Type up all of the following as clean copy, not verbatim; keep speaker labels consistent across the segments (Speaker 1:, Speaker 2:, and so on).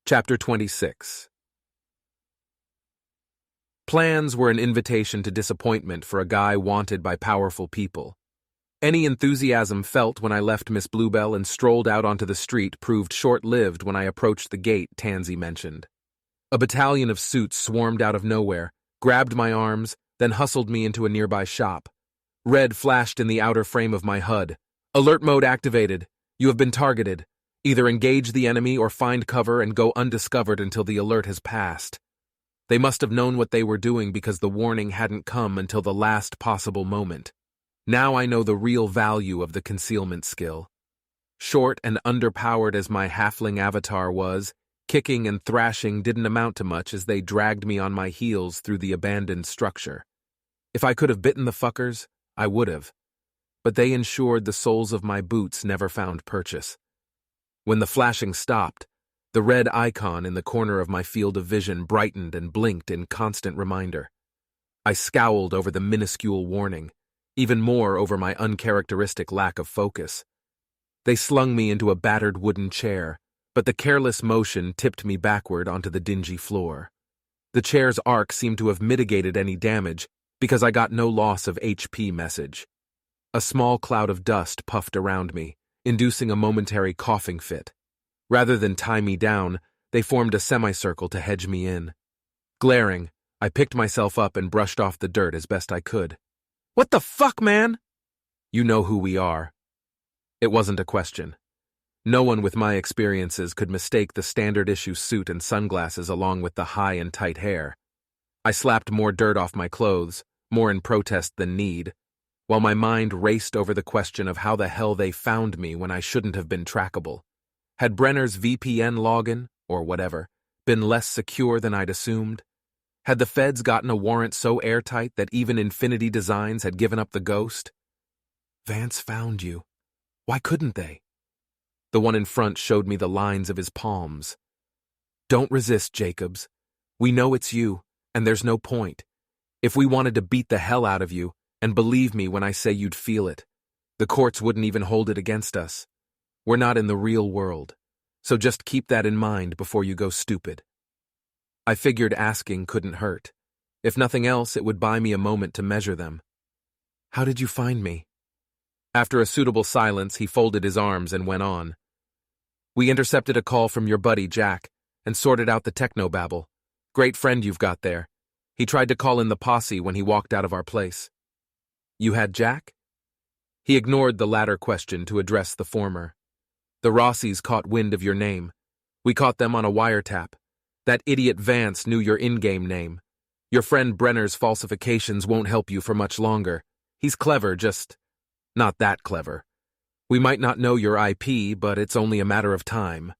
Speaker 1: Chapter 26. Plans were an invitation to disappointment for a guy wanted by powerful people. Any enthusiasm felt when I left Miss Bluebell and strolled out onto the street proved short-lived when I approached the gate Tansy mentioned. A battalion of suits swarmed out of nowhere, grabbed my arms, then hustled me into a nearby shop. Red flashed in the outer frame of my HUD. Alert mode activated. You have been targeted. Either engage the enemy or find cover and go undiscovered until the alert has passed. They must have known what they were doing because the warning hadn't come until the last possible moment. Now I know the real value of the concealment skill. Short and underpowered as my halfling avatar was, kicking and thrashing didn't amount to much as they dragged me on my heels through the abandoned structure. If I could have bitten the fuckers, I would have. But they ensured the soles of my boots never found purchase. When the flashing stopped, the red icon in the corner of my field of vision brightened and blinked in constant reminder. I scowled over the minuscule warning, even more over my uncharacteristic lack of focus. They slung me into a battered wooden chair, but the careless motion tipped me backward onto the dingy floor. The chair's arc seemed to have mitigated any damage because I got no loss of HP message. A small cloud of dust puffed around me, inducing a momentary coughing fit. Rather than tie me down, they formed a semicircle to hedge me in. Glaring, I picked myself up and brushed off the dirt as best I could. "What the fuck, man?" "You know who we are." It wasn't a question. No one with my experiences could mistake the standard-issue suit and sunglasses along with the high and tight hair. I slapped more dirt off my clothes, more in protest than need, while my mind raced over the question of how the hell they found me when I shouldn't have been trackable. Had Brenner's VPN login, or whatever, been less secure than I'd assumed? Had the feds gotten a warrant so airtight that even Infinity Designs had given up the ghost? "Vance found you. Why couldn't they?" The one in front showed me the lines of his palms. "Don't resist, Jacobs. We know it's you, and there's no point. If we wanted to beat the hell out of you, and believe me when I say you'd feel it, the courts wouldn't even hold it against us. We're not in the real world, so just keep that in mind before you go stupid." I figured asking couldn't hurt. If nothing else, it would buy me a moment to measure them. "How did you find me?" After a suitable silence, he folded his arms and went on. "We intercepted a call from your buddy, Jack, and sorted out the technobabble. Great friend you've got there. He tried to call in the posse when he walked out of our place." "You had Jack?" He ignored the latter question to address the former. "The Rossies caught wind of your name. We caught them on a wiretap. That idiot Vance knew your in-game name. Your friend Brenner's falsifications won't help you for much longer. He's clever, just not that clever. We might not know your IP, but it's only a matter of time."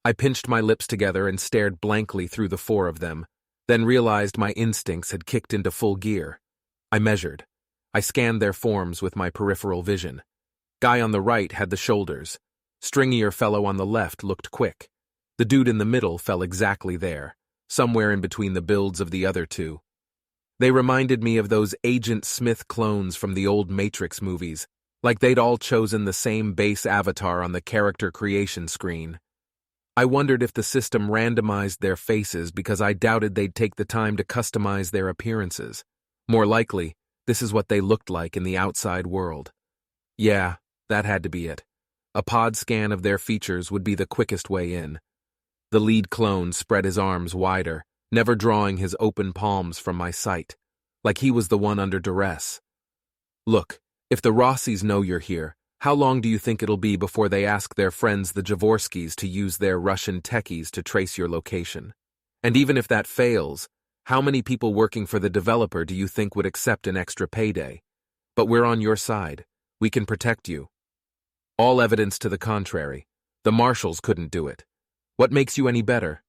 Speaker 1: I pinched my lips together and stared blankly through the four of them, then realized my instincts had kicked into full gear. I measured. I scanned their forms with my peripheral vision. Guy on the right had the shoulders. Stringier fellow on the left looked quick. The dude in the middle fell exactly there, somewhere in between the builds of the other two. They reminded me of those Agent Smith clones from the old Matrix movies, like they'd all chosen the same base avatar on the character creation screen. I wondered if the system randomized their faces because I doubted they'd take the time to customize their appearances. More likely, this is what they looked like in the outside world. Yeah, that had to be it. A pod scan of their features would be the quickest way in. The lead clone spread his arms wider, never drawing his open palms from my sight, like he was the one under duress. "Look, if the Rossies know you're here, how long do you think it'll be before they ask their friends the Javorskys to use their Russian techies to trace your location? And even if that fails, how many people working for the developer do you think would accept an extra payday? But we're on your side. We can protect you." All evidence to the contrary. The marshals couldn't do it. What makes you any better?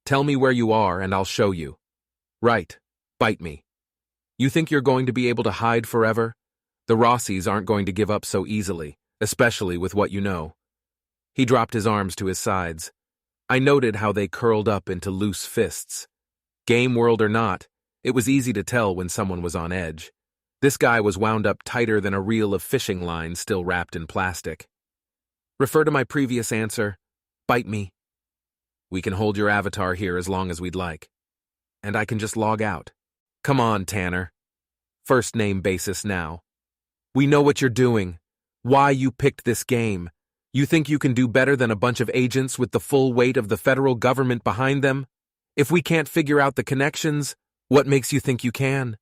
Speaker 1: "Tell me where you are and I'll show you." "Right. Bite me. You think you're going to be able to hide forever? The Rossies aren't going to give up so easily, especially with what you know." He dropped his arms to his sides. I noted how they curled up into loose fists. Game world or not, it was easy to tell when someone was on edge. This guy was wound up tighter than a reel of fishing line still wrapped in plastic. "Refer to my previous answer. Bite me." We can hold your avatar here as long as we'd like. And I can just log out. Come on, Tanner. First name basis now. We know what you're doing. Why you picked this game. You think you can do better than a bunch of agents with the full weight of the federal government behind them? If we can't figure out the connections, what makes you think you can?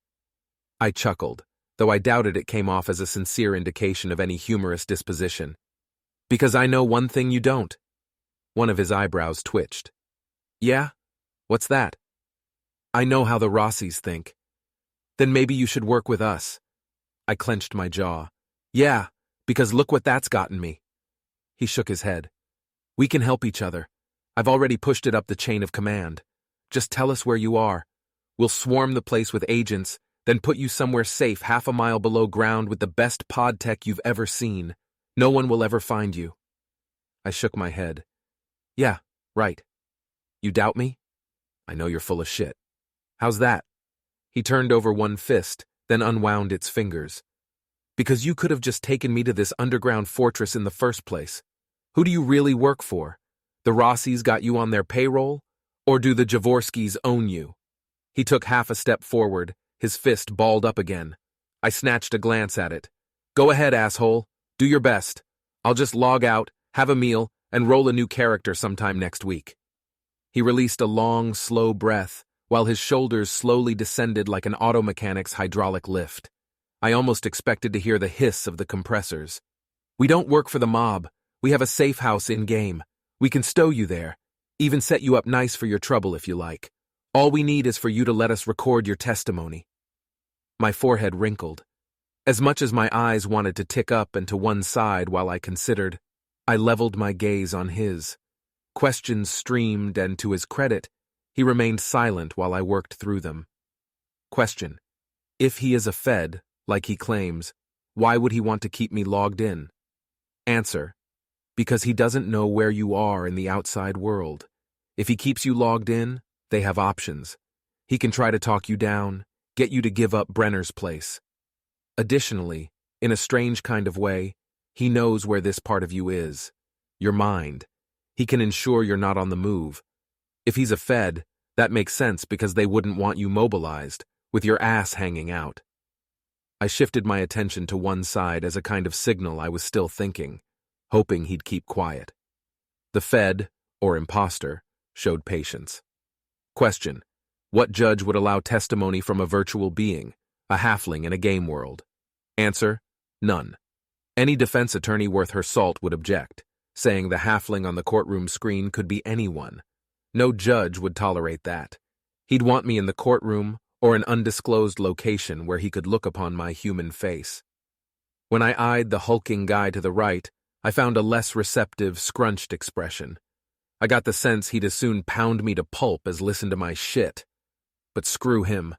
Speaker 1: I chuckled, though I doubted it came off as a sincere indication of any humorous disposition. Because I know one thing you don't. One of his eyebrows twitched. Yeah? What's that? I know how the Rossies think. Then maybe you should work with us. I clenched my jaw. Yeah, because look what that's gotten me. He shook his head. We can help each other. I've already pushed it up the chain of command. Just tell us where you are. We'll swarm the place with agents, then put you somewhere safe 1/2 mile below ground with the best pod tech you've ever seen. No one will ever find you. I shook my head. Yeah, right. You doubt me? I know you're full of shit. How's that? He turned over one fist, then unwound its fingers. Because you could have just taken me to this underground fortress in the first place. Who do you really work for? The Rossies got you on their payroll? Or do the Javorskys own you? He took half a step forward, his fist balled up again. I snatched a glance at it. Go ahead, asshole. Do your best. I'll just log out, have a meal, and roll a new character sometime next week. He released a long, slow breath, while his shoulders slowly descended like an auto mechanic's hydraulic lift. I almost expected to hear the hiss of the compressors. We don't work for the mob. We have a safe house in-game. We can stow you there. Even set you up nice for your trouble if you like. All we need is for you to let us record your testimony. My forehead wrinkled. As much as my eyes wanted to tick up and to one side while I considered, I leveled my gaze on his. Questions streamed, and to his credit, he remained silent while I worked through them. Question. If he is a Fed, like he claims, why would he want to keep me logged in? Answer. Because he doesn't know where you are in the outside world. If he keeps you logged in, they have options. He can try to talk you down, get you to give up Brenner's place. Additionally, in a strange kind of way, he knows where this part of you is. Your mind. He can ensure you're not on the move. If he's a Fed, that makes sense because they wouldn't want you mobilized, with your ass hanging out. I shifted my attention to one side as a kind of signal I was still thinking, hoping he'd keep quiet. The Fed, or imposter, showed patience. Question. What judge would allow testimony from a virtual being, a halfling in a game world? Answer. None. Any defense attorney worth her salt would object, saying the halfling on the courtroom screen could be anyone. No judge would tolerate that. He'd want me in the courtroom or an undisclosed location where he could look upon my human face. When I eyed the hulking guy to the right, I found a less receptive, scrunched expression. I got the sense he'd as soon pound me to pulp as listen to my shit. But screw him.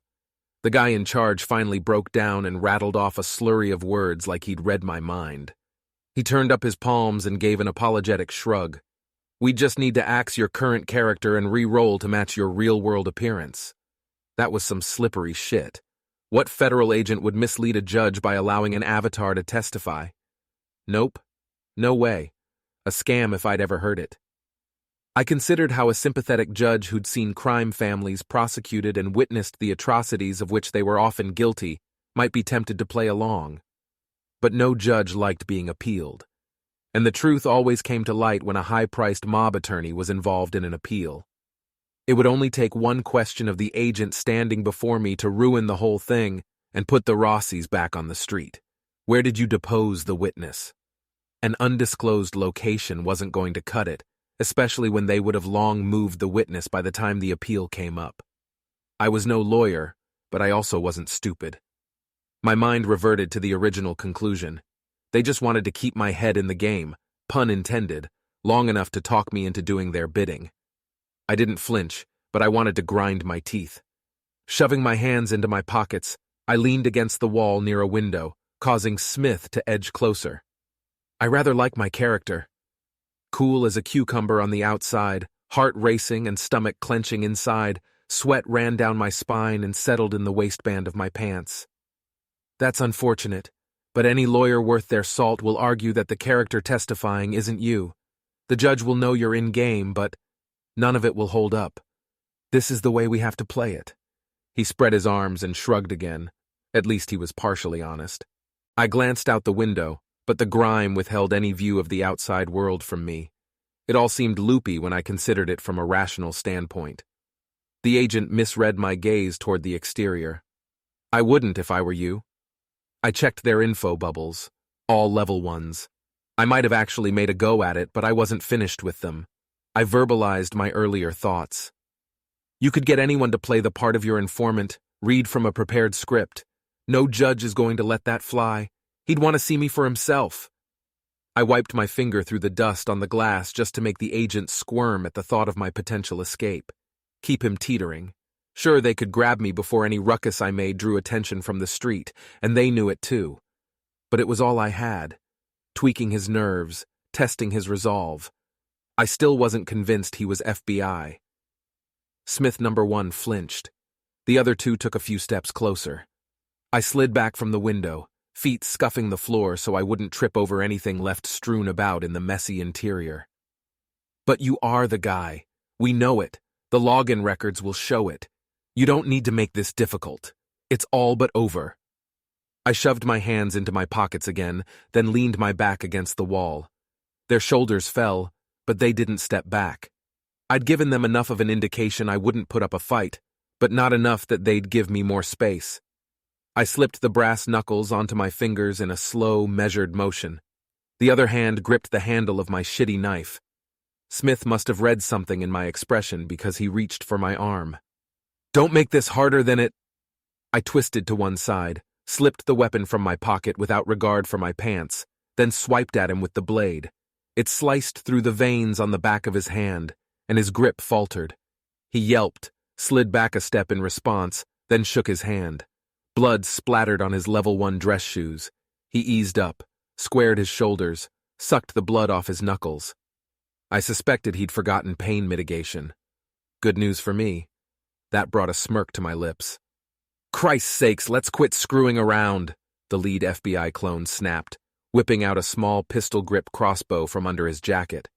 Speaker 1: The guy in charge finally broke down and rattled off a slurry of words like he'd read my mind. He turned up his palms and gave an apologetic shrug. We just need to axe your current character and re-roll to match your real-world appearance. That was some slippery shit. What federal agent would mislead a judge by allowing an avatar to testify? Nope. No way. A scam if I'd ever heard it. I considered how a sympathetic judge who'd seen crime families prosecuted and witnessed the atrocities of which they were often guilty might be tempted to play along. But no judge liked being appealed. And the truth always came to light when a high-priced mob attorney was involved in an appeal. It would only take one question of the agent standing before me to ruin the whole thing and put the Rossies back on the street. Where did you depose the witness? An undisclosed location wasn't going to cut it, especially when they would have long moved the witness by the time the appeal came up. I was no lawyer, but I also wasn't stupid. My mind reverted to the original conclusion. They just wanted to keep my head in the game, pun intended, long enough to talk me into doing their bidding. I didn't flinch, but I wanted to grind my teeth. Shoving my hands into my pockets, I leaned against the wall near a window, causing Smith to edge closer. I rather like my character. Cool as a cucumber on the outside, heart racing and stomach clenching inside, sweat ran down my spine and settled in the waistband of my pants. That's unfortunate, but any lawyer worth their salt will argue that the character testifying isn't you. The judge will know you're in game, but None of it will hold up. This is the way we have to play it." He spread his arms and shrugged again. At least he was partially honest. I glanced out the window, but the grime withheld any view of the outside world from me. It all seemed loopy when I considered it from a rational standpoint. The agent misread my gaze toward the exterior. I wouldn't if I were you. I checked their info bubbles, all level ones. I might have actually made a go at it, but I wasn't finished with them. I verbalized my earlier thoughts. You could get anyone to play the part of your informant, read from a prepared script. No judge is going to let that fly. He'd want to see me for himself. I wiped my finger through the dust on the glass just to make the agent squirm at the thought of my potential escape. Keep him teetering. Sure, they could grab me before any ruckus I made drew attention from the street, and they knew it too. But it was all I had. Tweaking his nerves, testing his resolve. I still wasn't convinced he was FBI. Smith number 1 flinched. The other two took a few steps closer. I slid back from the window, feet scuffing the floor so I wouldn't trip over anything left strewn about in the messy interior. But you are the guy. We know it. The login records will show it. You don't need to make this difficult. It's all but over. I shoved my hands into my pockets again, then leaned my back against the wall. Their shoulders fell, but they didn't step back. I'd given them enough of an indication I wouldn't put up a fight, but not enough that they'd give me more space. I slipped the brass knuckles onto my fingers in a slow, measured motion. The other hand gripped the handle of my shitty knife. Smith must have read something in my expression because he reached for my arm. "Don't make this harder than it—" I twisted to one side, slipped the weapon from my pocket without regard for my pants, then swiped at him with the blade. It sliced through the veins on the back of his hand, and his grip faltered. He yelped, slid back a step in response, then shook his hand. Blood splattered on his level 1 dress shoes. He eased up, squared his shoulders, sucked the blood off his knuckles. I suspected he'd forgotten pain mitigation. Good news for me. That brought a smirk to my lips. "Christ's sakes, let's quit screwing around," the lead FBI clone snapped, whipping out a small pistol-grip crossbow from under his jacket.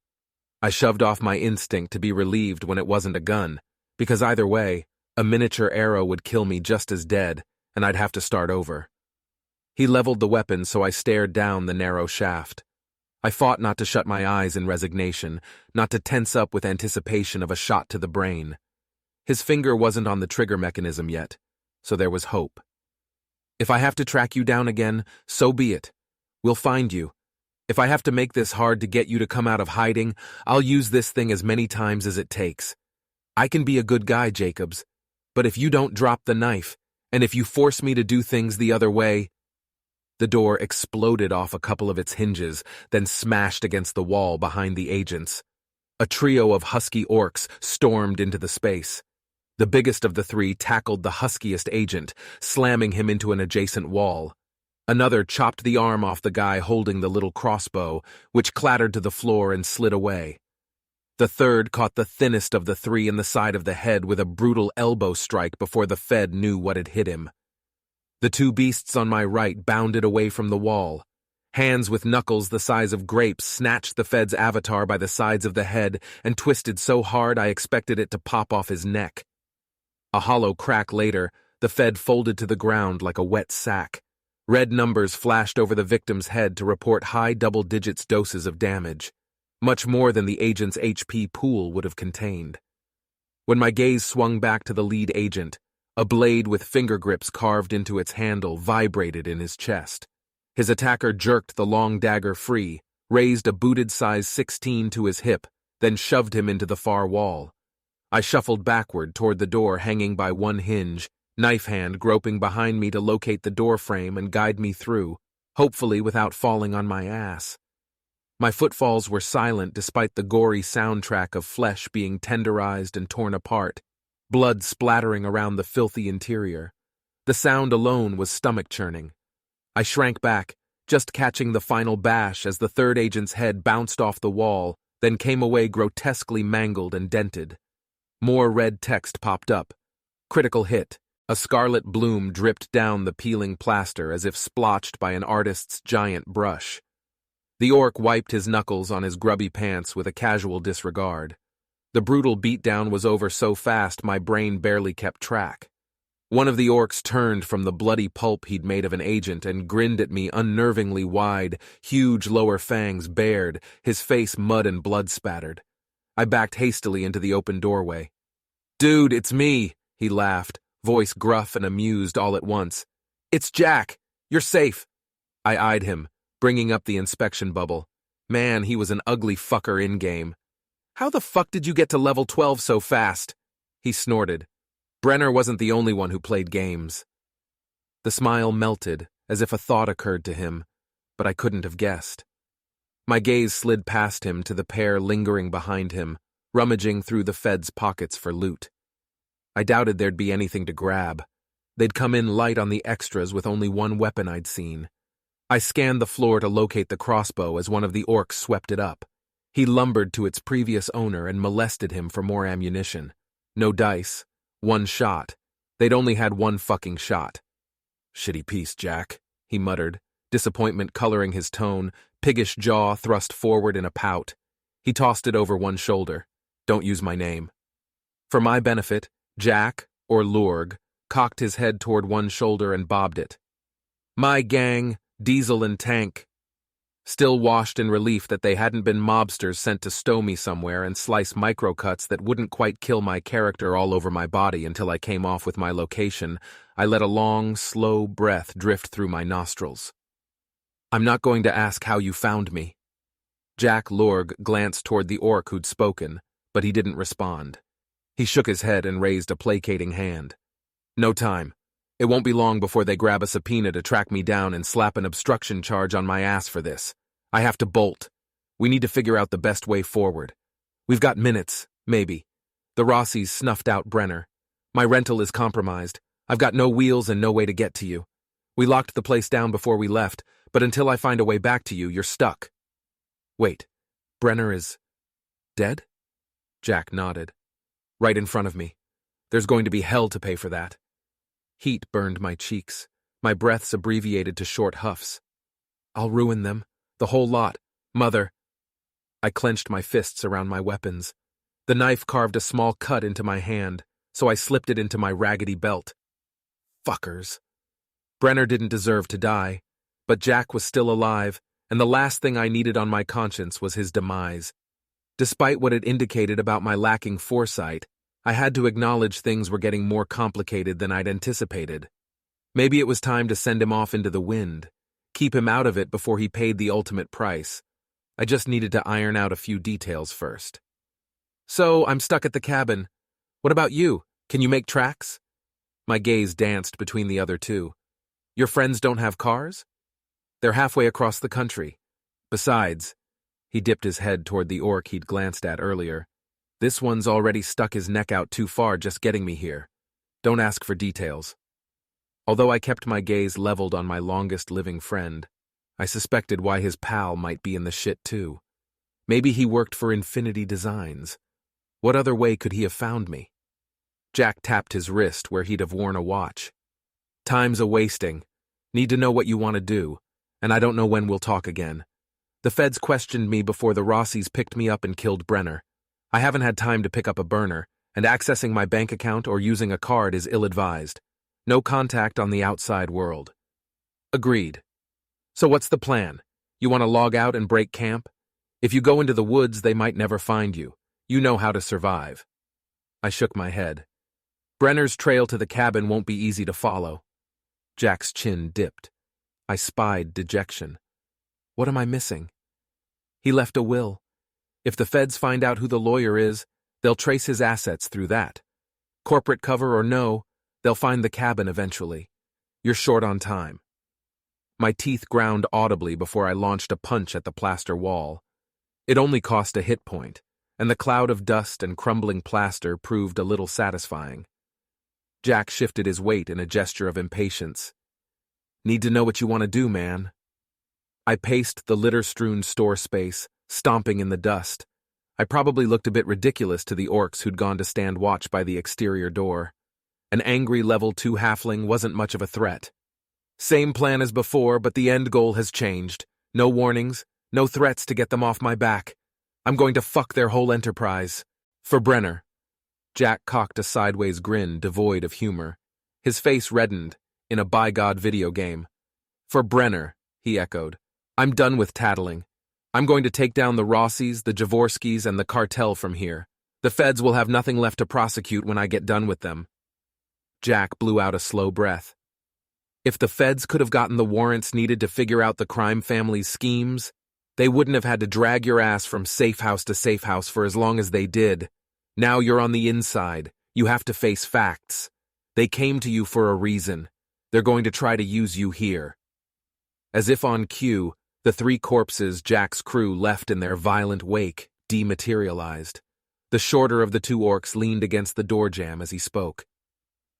Speaker 1: I shoved off my instinct to be relieved when it wasn't a gun, because either way, a miniature arrow would kill me just as dead, and I'd have to start over. He leveled the weapon, so I stared down the narrow shaft. I fought not to shut my eyes in resignation, not to tense up with anticipation of a shot to the brain. His finger wasn't on the trigger mechanism yet, so there was hope. "If I have to track you down again, so be it. We'll find you. If I have to make this hard to get you to come out of hiding, I'll use this thing as many times as it takes. I can be a good guy, Jacobs, but if you don't drop the knife, and if you force me to do things the other way—" The door exploded off a couple of its hinges, then smashed against the wall behind the agents. A trio of husky orcs stormed into the space. The biggest of the three tackled the huskiest agent, slamming him into an adjacent wall. Another chopped the arm off the guy holding the little crossbow, which clattered to the floor and slid away. The third caught the thinnest of the three in the side of the head with a brutal elbow strike before the Fed knew what had hit him. The two beasts on my right bounded away from the wall. Hands with knuckles the size of grapes snatched the Fed's avatar by the sides of the head and twisted so hard I expected it to pop off his neck. A hollow crack later, the Fed folded to the ground like a wet sack. Red numbers flashed over the victim's head to report high double-digits doses of damage, much more than the agent's HP pool would have contained. When my gaze swung back to the lead agent, a blade with finger grips carved into its handle vibrated in his chest. His attacker jerked the long dagger free, raised a booted size 16 to his hip, then shoved him into the far wall. I shuffled backward toward the door hanging by one hinge, knife hand groping behind me to locate the door frame and guide me through, hopefully without falling on my ass. My footfalls were silent despite the gory soundtrack of flesh being tenderized and torn apart, blood splattering around the filthy interior. The sound alone was stomach-churning. I shrank back, just catching the final bash as the third agent's head bounced off the wall, then came away grotesquely mangled and dented. More red text popped up. Critical hit. A scarlet bloom dripped down the peeling plaster as if splotched by an artist's giant brush. The orc wiped his knuckles on his grubby pants with a casual disregard. The brutal beatdown was over so fast my brain barely kept track. One of the orcs turned from the bloody pulp he'd made of an agent and grinned at me unnervingly wide, huge lower fangs bared, his face mud and blood spattered. I backed hastily into the open doorway. "Dude, it's me," he laughed, voice gruff and amused all at once. "It's Jack. You're safe." I eyed him, bringing up the inspection bubble. Man, he was an ugly fucker in-game. "How the fuck did you get to level 12 so fast?" He snorted. Brenner wasn't the only one who played games. The smile melted, as if a thought occurred to him, but I couldn't have guessed. My gaze slid past him to the pair lingering behind him, rummaging through the feds' pockets for loot. I doubted there'd be anything to grab. They'd come in light on the extras with only one weapon I'd seen. I scanned the floor to locate the crossbow as one of the orcs swept it up. He lumbered to its previous owner and molested him for more ammunition. No dice. One shot. They'd only had one fucking shot. "Shitty piece, Jack," he muttered, disappointment coloring his tone, piggish jaw thrust forward in a pout. He tossed it over one shoulder. "Don't use my name." For my benefit, Jack, or Lurg, cocked his head toward one shoulder and bobbed it. "My gang, Diesel and Tank." Still washed in relief that they hadn't been mobsters sent to stow me somewhere and slice microcuts that wouldn't quite kill my character all over my body until I came off with my location, I let a long, slow breath drift through my nostrils. "I'm not going to ask how you found me." Jack Lurg glanced toward the orc who'd spoken, but he didn't respond. He shook his head and raised a placating hand. "No time. It won't be long before they grab a subpoena to track me down and slap an obstruction charge on my ass for this. I have to bolt. We need to figure out the best way forward. We've got minutes, maybe." The Rossies snuffed out Brenner. "My rental is compromised. I've got no wheels and no way to get to you. We locked the place down before we left, but until I find a way back to you, you're stuck." "Wait, Brenner is dead?" Jack nodded. "Right in front of me. There's going to be hell to pay for that." Heat burned my cheeks, my breaths abbreviated to short huffs. "I'll ruin them, the whole lot, Mother." I clenched my fists around my weapons. The knife carved a small cut into my hand, so I slipped it into my raggedy belt. Fuckers. Brenner didn't deserve to die, but Jack was still alive, and the last thing I needed on my conscience was his demise. Despite what it indicated about my lacking foresight, I had to acknowledge things were getting more complicated than I'd anticipated. Maybe it was time to send him off into the wind, keep him out of it before he paid the ultimate price. I just needed to iron out a few details first. "So, I'm stuck at the cabin. What about you? Can you make tracks?" My gaze danced between the other two. "Your friends don't have cars?" "They're halfway across the country. Besides," he dipped his head toward the orc he'd glanced at earlier, "this one's already stuck his neck out too far just getting me here. Don't ask for details." Although I kept my gaze leveled on my longest living friend, I suspected why his pal might be in the shit too. Maybe he worked for Infinity Designs. What other way could he have found me? Jack tapped his wrist where he'd have worn a watch. "Time's a-wasting. Need to know what you want to do, and I don't know when we'll talk again. The feds questioned me before the Rossies picked me up and killed Brenner. I haven't had time to pick up a burner, and accessing my bank account or using a card is ill-advised. No contact on the outside world." "Agreed. So what's the plan? You want to log out and break camp? If you go into the woods, they might never find you. You know how to survive." I shook my head. "Brenner's trail to the cabin won't be easy to follow." Jack's chin dipped. I spied dejection. What am I missing? He left a will. If the feds find out who the lawyer is, they'll trace his assets through that. Corporate cover or no, they'll find the cabin eventually. You're short on time. My teeth ground audibly before I launched a punch at the plaster wall. It only cost a hit point, and the cloud of dust and crumbling plaster proved a little satisfying. Jack shifted his weight in a gesture of impatience. "Need to know what you want to do, man." I paced the litter-strewn store space, stomping in the dust. I probably looked a bit ridiculous to the orcs who'd gone to stand watch by the exterior door. An angry level 2 halfling wasn't much of a threat. Same plan as before, but the end goal has changed. No warnings, no threats to get them off my back. I'm going to fuck their whole enterprise. For Brenner. Jack cocked a sideways grin devoid of humor. His face reddened, in a by-God video game. For Brenner, he echoed. I'm done with tattling. I'm going to take down the Rossies, the Javorskys, and the cartel from here. The feds will have nothing left to prosecute when I get done with them. Jack blew out a slow breath. If the feds could have gotten the warrants needed to figure out the crime family's schemes, they wouldn't have had to drag your ass from safe house to safe house for as long as they did. Now you're on the inside. You have to face facts. They came to you for a reason. They're going to try to use you here. As if on cue, the 3 corpses Jack's crew left in their violent wake dematerialized. The shorter of the 2 orcs leaned against the door jamb as he spoke.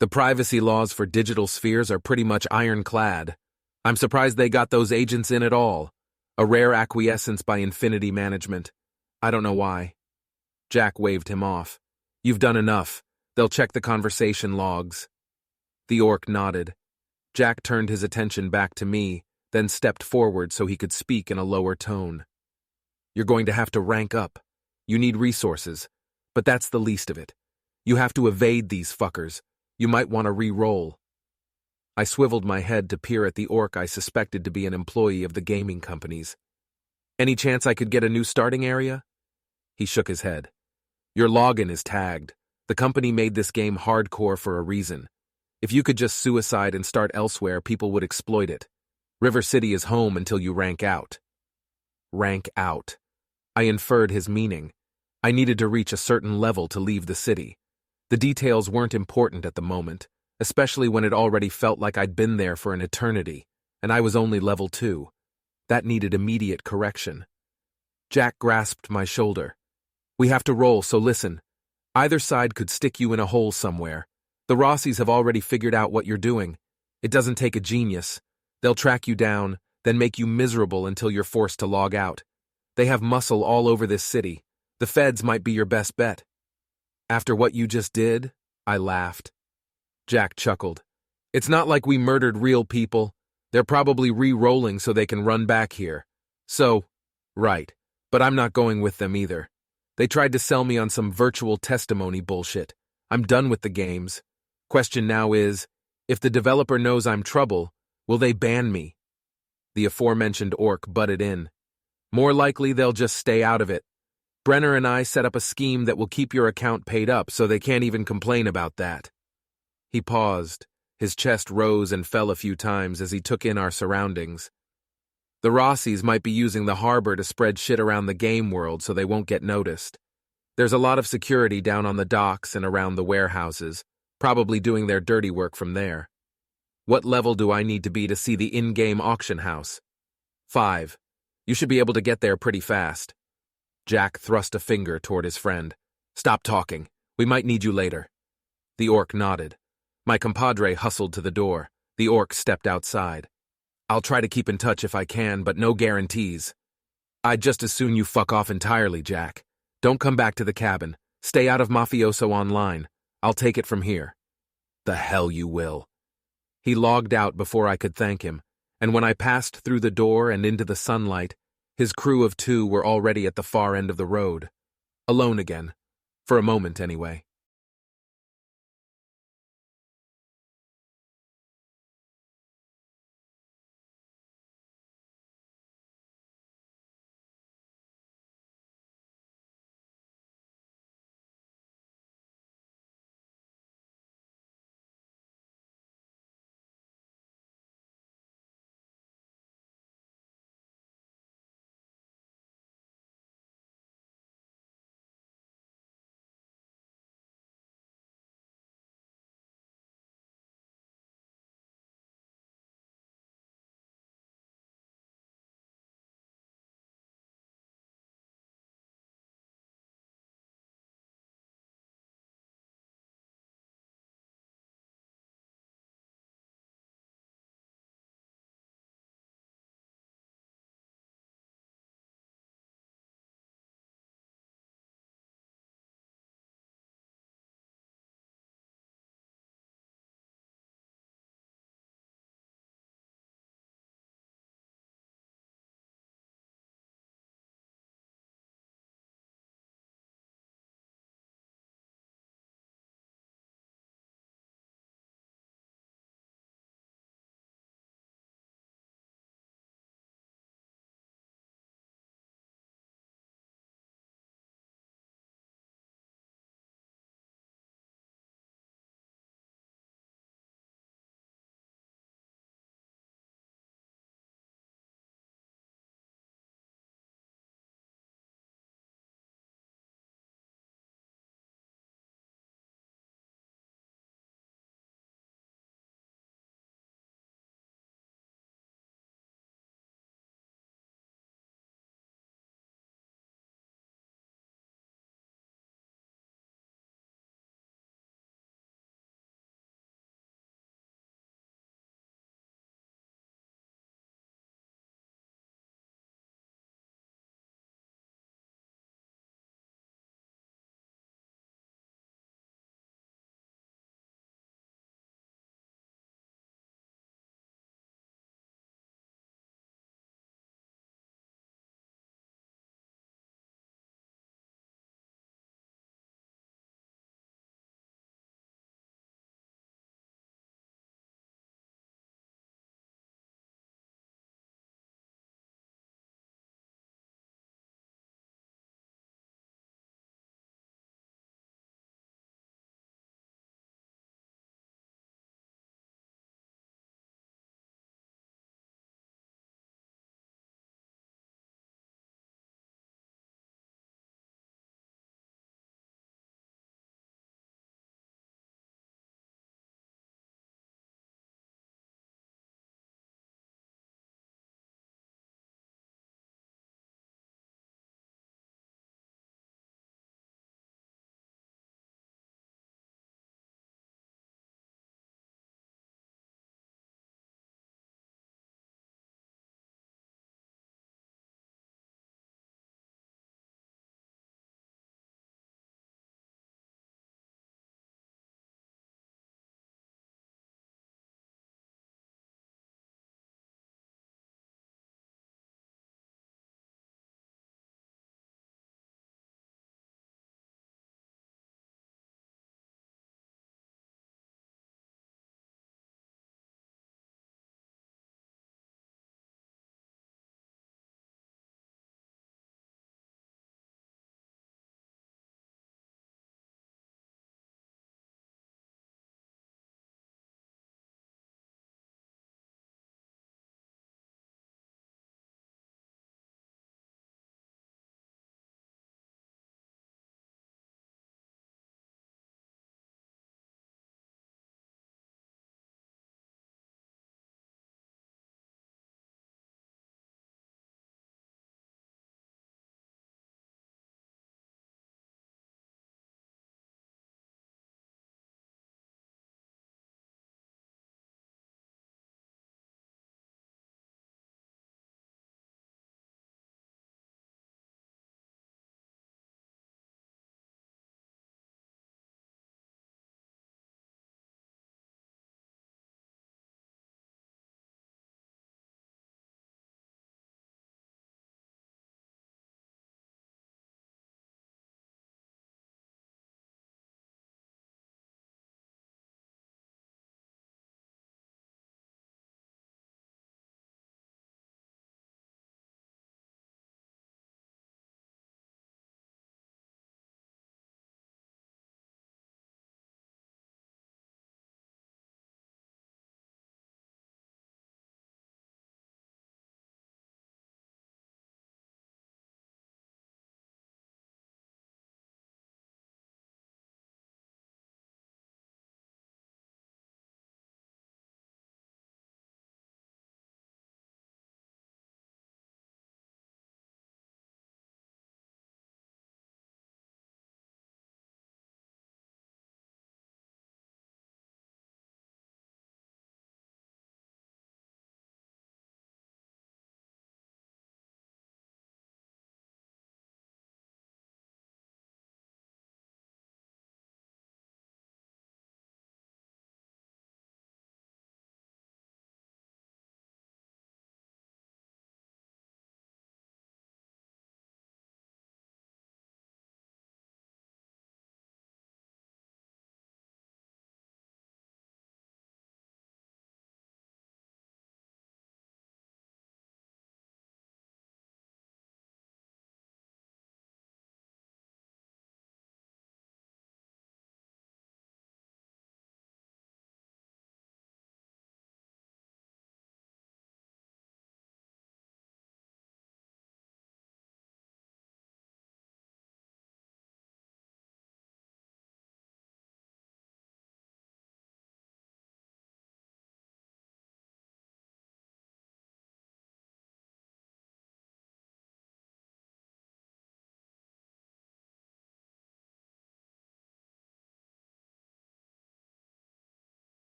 Speaker 1: The privacy laws for digital spheres are pretty much ironclad. I'm surprised they got those agents in at all. A rare acquiescence by Infinity Management. I don't know why. Jack waved him off. You've done enough. They'll check the conversation logs. The orc nodded. Jack turned his attention back to me, then stepped forward so he could speak in a lower tone. You're going to have to rank up. You need resources, but that's the least of it. You have to evade these fuckers. You might want to re-roll. I swiveled my head to peer at the orc I suspected to be an employee of the gaming companies. Any chance I could get a new starting area? He shook his head. Your login is tagged. The company made this game hardcore for a reason. If you could just suicide and start elsewhere, people would exploit it. River City is home until you rank out. Rank out. I inferred his meaning. I needed to reach a certain level to leave the city. The details weren't important at the moment, especially when it already felt like I'd been there for an eternity, and I was only level 2. That needed immediate correction. Jack grasped my shoulder. We have to roll, so listen. Either side could stick you in a hole somewhere. The Rossies have already figured out what you're doing. It doesn't take a genius. They'll track you down, then make you miserable until you're forced to log out. They have muscle all over this city. The feds might be your best bet. After what you just did, I laughed. Jack chuckled. It's not like we murdered real people. They're probably re-rolling so they can run back here. So, right, but I'm not going with them either. They tried to sell me on some virtual testimony bullshit. I'm done with the games. Question now is, if the developer knows I'm trouble, will they ban me? The aforementioned orc butted in. More likely they'll just stay out of it. Brenner and I set up a scheme that will keep your account paid up so they can't even complain about that. He paused. His chest rose and fell a few times as he took in our surroundings. The Rossies might be using the harbor to spread shit around the game world so they won't get noticed. There's a lot of security down on the docks and around the warehouses, probably doing their dirty work from there. What level do I need to be to see the in-game auction house? 5. You should be able to get there pretty fast. Jack thrust a finger toward his friend. Stop talking. We might need you later. The orc nodded. My compadre hustled to the door. The orc stepped outside. I'll try to keep in touch if I can, but no guarantees. I'd just as soon you fuck off entirely, Jack. Don't come back to the cabin. Stay out of Mafioso online. I'll take it from here. The hell you will. He logged out before I could thank him, and when I passed through the door and into the sunlight, his crew of 2 were already at the far end of the road. Alone again. For a moment, anyway.